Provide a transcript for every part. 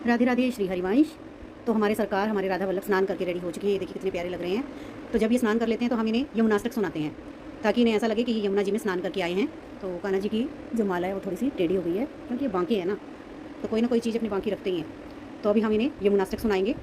राधे राधे श्री हरिवंश। तो हमारे सरकार हमारे राधा वल्लभ स्नान करके रेडी हो चुके हैं। ये देखिए कितने प्यारे लग रहे हैं। तो जब ये स्नान कर लेते हैं तो हम इन्हें यमुनाष्टक सुनाते हैं ताकि इन्हें ऐसा लगे कि ये यमुना जी में स्नान करके आए हैं। तो कान्हा जी की जो माला है वो थोड़ी सी टेढ़ी हो गई है क्योंकि ये बांके है ना, तो कोई ना कोई चीज़ अपनी बांकी रखते ही हैं। तो अभी हम इन्हें यमुनाष्टक सुनाएंगे।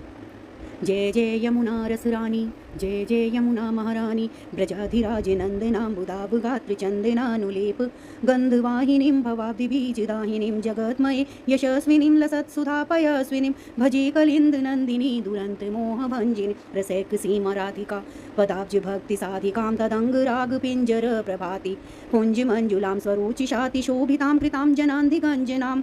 जय जय यमुना रस रानी, जय जय यमुना महारानी, ब्रजाधिराज नंदनाम्बुदाबुगात्र चंदनानुलेप गंधवाहिनीं भवाब्धिबीजदाहिनीं जगत्मये यशस्विनीं लसत्सुधापयस्विनीं भजे कलिन्दनन्दिनी दुरन्तमोहभञ्जिनीं रसैकसीमराधिका पदाब्ज भक्ति साधिकां तदङ्गरागपिञ्जर प्रभाति पुञ्जमञ्जुलां स्वरोचिषातिशोभितां कृतां जनान्धिगञ्जनां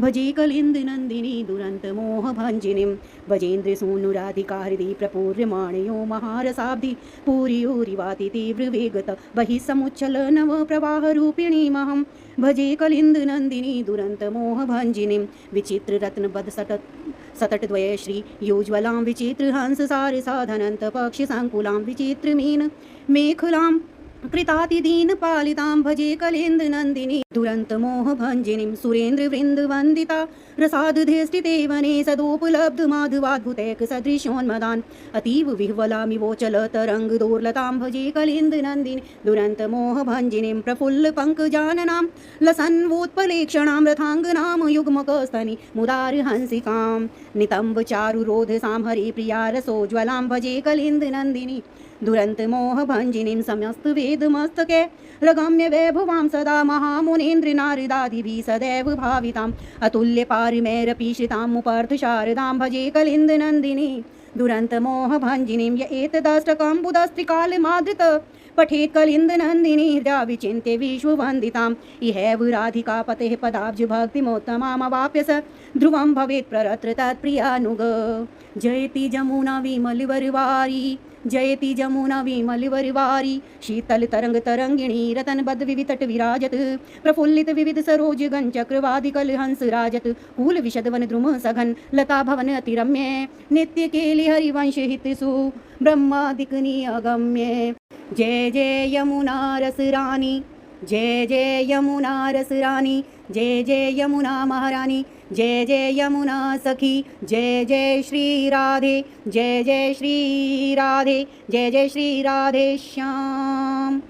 भजे कलिन्दनन्दिनी दुरन्तमोहभञ्जिनीं भजेन्द्रसूनुराधिका हृदि प्रपूर्यमाणयो महारसाब्धि पूरियोरिवाति तीव्रवेगत बहिः समुच्चल नव प्रवाहरूपिणीमहं भजे कलिन्दनन्दिनी दुरन्तमोहभञ्जिनीं विचित्ररत्नबद्ध सतटद्वय श्री योज्वलां विचित्रहंससार साधनन्त पक्षिसङ्कुलां विचित्रमीन मेखलां कृतातिदीनपालितां भजे कलिन्दनन्दिनी दुरन्तमोहभञ्जिनीं सुरेन्द्रवृन्दवन्दिता रसादधे वने सदोपलब्धमाधवाद्भुतैकसदृशोन्मदान् अतीव विह्वलामिवोचलतरङ्गदोर्लतां भजे कलिन्दनन्दिनी दुरन्तमोहभञ्जिनीं प्रफुल्लपङ्कजाननां लसन्वोत्पलेक्षणां रथाङ्गनां युग्मकस्तनि मुदारहंसिकां नितम्बचारुरोधसां हरिप्रिया रसोज्ज्वलां भजे कलिन्दनन्दिनी दुरन्तमोहभञ्जिनीं समस्तवेदमस्तके रगम्य वैभवां सदा महामुनीन्द्रनारदादिभिः सदैव भाविताम् अतुल्यपारिमेरपि श्रितामुपार्थशारदां भजे कलिन्दनन्दिनी दुरन्तमोहभञ्जिनीं य एतदष्टकम्बुदस्त्रिकालमादृत पठेत् कलिन्दनन्दिनी हृदया विचिन्त्य विश्ववन्दिताम् इहैव राधिका पतेः पदाब्ज भक्तिमोत्तमामवाप्य स ध्रुवं भवेत् प्ररत्र तत्प्रियानुग जयति जमुना विमलवरवारी जयति जमुना विमलवरवारी शीतल तरंग तरंगिणी रतनबद्ध विवितट विराजत प्रफुल्लित विविध सरोज गण चक्रवादिकल हंस राजत कूल विशदवन द्रुम सघन लता भवन अतिरम्य नित्य केलि हरिवंश हितसु ब्रह्मादिकनी अगम्य जय जय यमुना रस रानी, जय जय यमुना रस रानी, जय जय यमुना महारानी, जय जय यमुना सखी, जय जय श्री राधे, जय जय श्री राधे, जय जय श्री राधे श्याम।